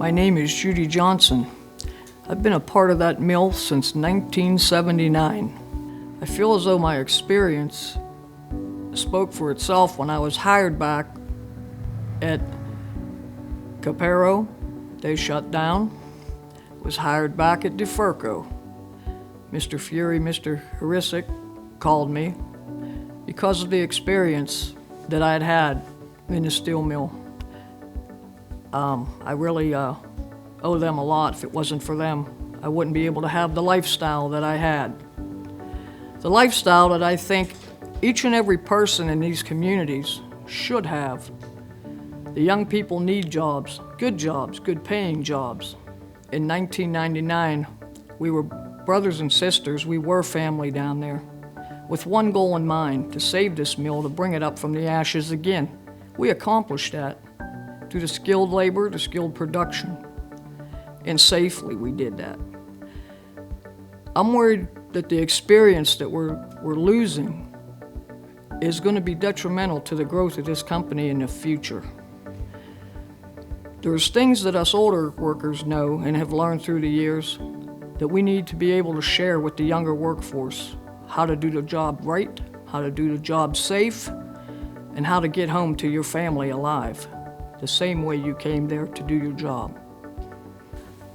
My name is Judy Johnson. I've been a part of that mill since 1979. I feel as though my experience spoke for itself when I was hired back at Capero. They shut down. Was hired back at DeFurco. Mr. Fury, Mr. Harisic called me because of the experience that I had had in the steel mill. I really owe them a lot. If it wasn't for them, I wouldn't be able to have the lifestyle that I had. The lifestyle that I think each and every person in these communities should have. The young people need jobs, good paying jobs. In 1999, we were brothers and sisters. We were family down there with one goal in mind, to save this mill, to bring it up from the ashes again. We accomplished that through the skilled labor, the skilled production, and safely we did that. I'm worried that the experience that we're losing is going to be detrimental to the growth of this company in the future. There's things that us older workers know and have learned through the years that we need to be able to share with the younger workforce. How to do the job right, how to do the job safe, and how to get home to your family alive, the same way you came there to do your job.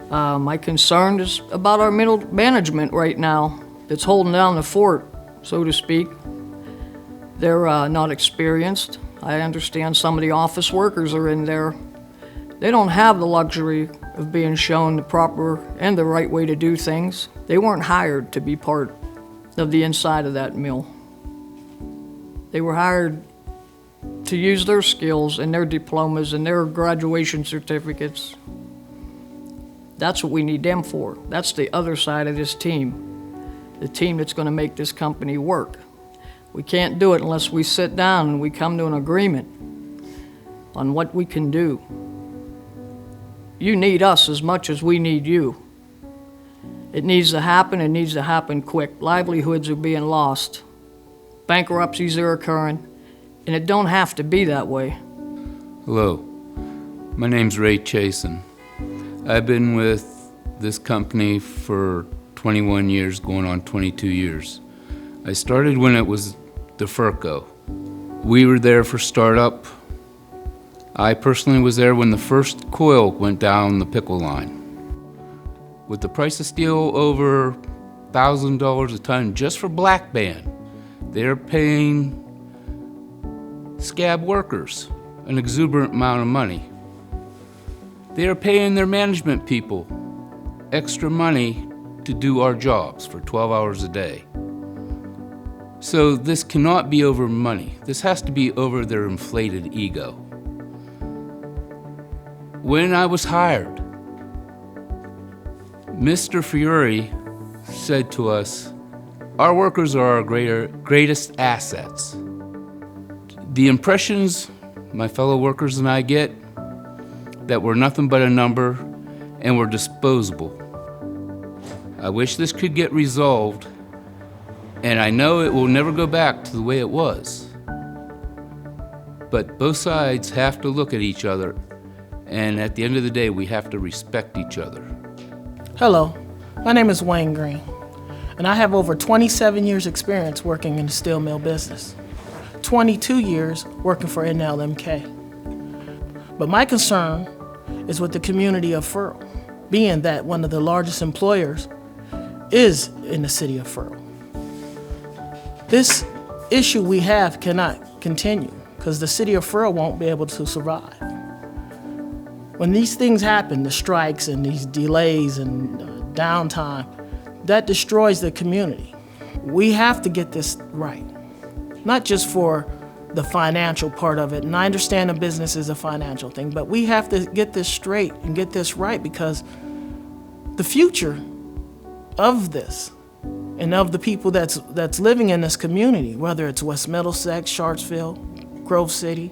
My concern is about our middle management right now that's holding down the fort, so to speak. They're not experienced. I understand some of the office workers are in there. They don't have the luxury of being shown the proper and the right way to do things. They weren't hired to be part of the inside of that mill. They were hired to use their skills and their diplomas and their graduation certificates. That's what we need them for. That's the other side of this team, the team that's going to make this company work. We can't do it unless we sit down and we come to an agreement on what we can do. You need us as much as we need you. It needs to happen. It needs to happen quick. Livelihoods are being lost. Bankruptcies are occurring, and it don't have to be that way. Hello, my name's Ray Chasen. I've been with this company for 21 years, going on 22 years. I started when it was DeFurco. We were there for startup. I personally was there when the first coil went down the pickle line. With the price of steel over $1,000 a ton just for black band, they're paying scab workers an exuberant amount of money. They are paying their management people extra money to do our jobs for 12 hours a day. So this cannot be over money. This has to be over their inflated ego. When I was hired, Mr. Fury said to us, our workers are our greatest assets. The impressions my fellow workers and I get, that we're nothing but a number and we're disposable. I wish this could get resolved, and I know it will never go back to the way it was. But both sides have to look at each other, and at the end of the day, we have to respect each other. Hello, my name is Wayne Green, and I have over 27 years experience working in the steel mill business, 22 years working for NLMK. But my concern is with the community of Furl, being that one of the largest employers is in the city of Furl. This issue we have cannot continue because the city of Furl won't be able to survive. When these things happen, the strikes and these delays and downtime, that destroys the community. We have to get this right, not just for the financial part of it, and I understand the business is a financial thing, but we have to get this straight and get this right because the future of this and of the people that's living in this community, whether it's West Middlesex, Sharpsville, Grove City,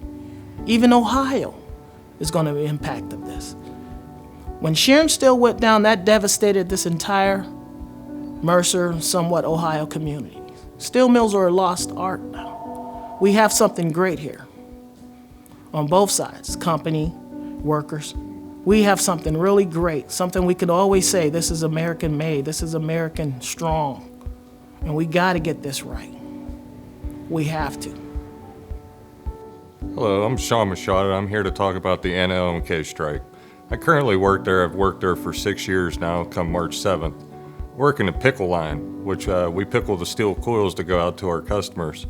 even Ohio, is going to be impact of this. When Sharon Steel went down, that devastated this entire Mercer, somewhat Ohio community. Steel mills are a lost art now. We have something great here on both sides, company, workers. We have something really great, something we can always say, this is American made, this is American strong. And we gotta get this right. We have to. Hello, I'm Sean Machado. I'm here to talk about the NLMK strike. I currently work there. I've worked there for 6 years now, come March 7th. Work in the pickle line, which we pickle the steel coils to go out to our customers.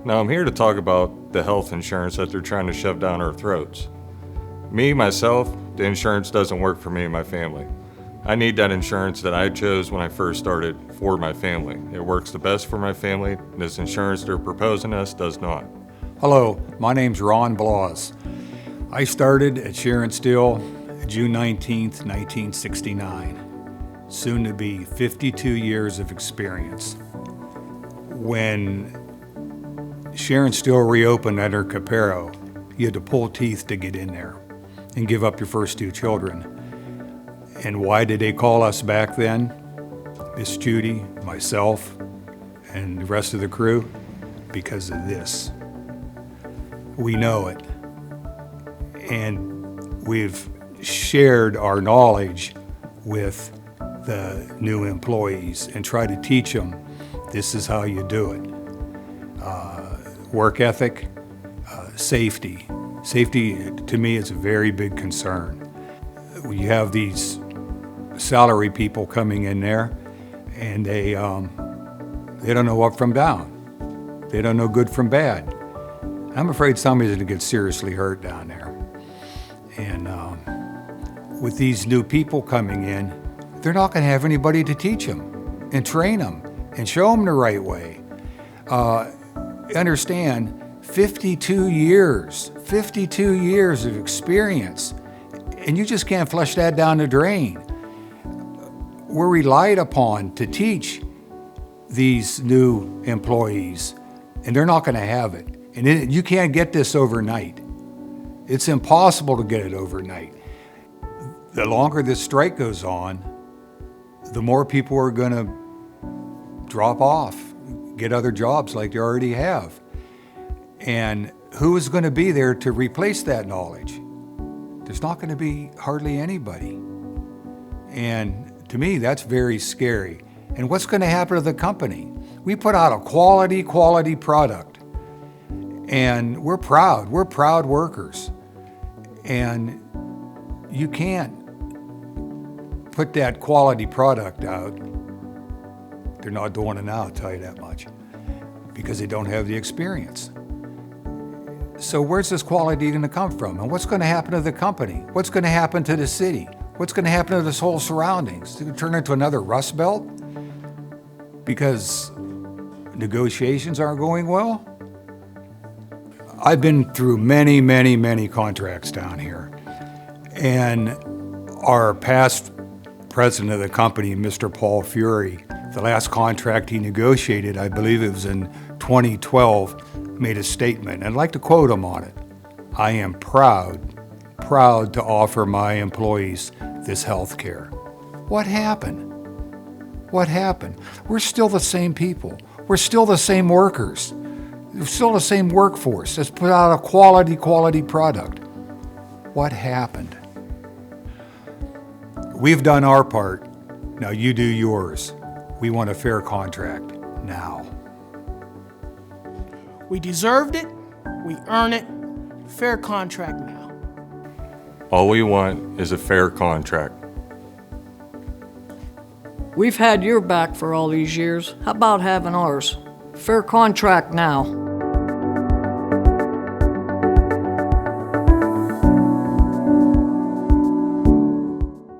Now I'm here to talk about the health insurance that they're trying to shove down our throats. Me, myself, the insurance doesn't work for me and my family. I need that insurance that I chose when I first started for my family. It works the best for my family. This insurance they're proposing us does not. Hello, my name's Ron Blas. I started at Sharon Steel June 19th, 1969. Soon to be 52 years of experience. When Sharon Steel reopened under Capero, you had to pull teeth to get in there and give up your first 2 children. And why did they call us back then? Miss Judy, myself, and the rest of the crew? Because of this. We know it. And we've shared our knowledge with the new employees and try to teach them this is how you do it. Work ethic, safety. Safety, to me, is a very big concern. You have these salary people coming in there, and they don't know up from down. They don't know good from bad. I'm afraid somebody's going to get seriously hurt down there. And with these new people coming in, they're not going to have anybody to teach them and train them and show them the right way. Understand, 52 years of experience, and you just can't flush that down the drain. We're relied upon to teach these new employees, and they're not going to have it. And you can't get this overnight. It's impossible to get it overnight. The longer this strike goes on, the more people are going to drop off, get other jobs like they already have. And who is going to be there to replace that knowledge? There's not going to be hardly anybody. And to me, that's very scary. And what's going to happen to the company? We put out a quality product. And we're proud workers. And you can't put that quality product out. They're not doing it now, I'll tell you that much, because they don't have the experience. So where's this quality going to come from? And what's going to happen to the company? What's going to happen to the city? What's going to happen to this whole surroundings? Is it going to turn into another Rust Belt because negotiations aren't going well? I've been through many contracts down here. And our past president of the company, Mr. Paul Fury, the last contract he negotiated, I believe it was in 2012, made a statement, and I'd like to quote him on it. I am proud to offer my employees this health care. What happened? We're still the same people. We're still the same workers. We're still the same workforce that's put out a quality product. What happened? We've done our part. Now you do yours. We want a fair contract now. We deserved it, we earned it, fair contract now. All we want is a fair contract. We've had your back for all these years. How about having ours? Fair contract now.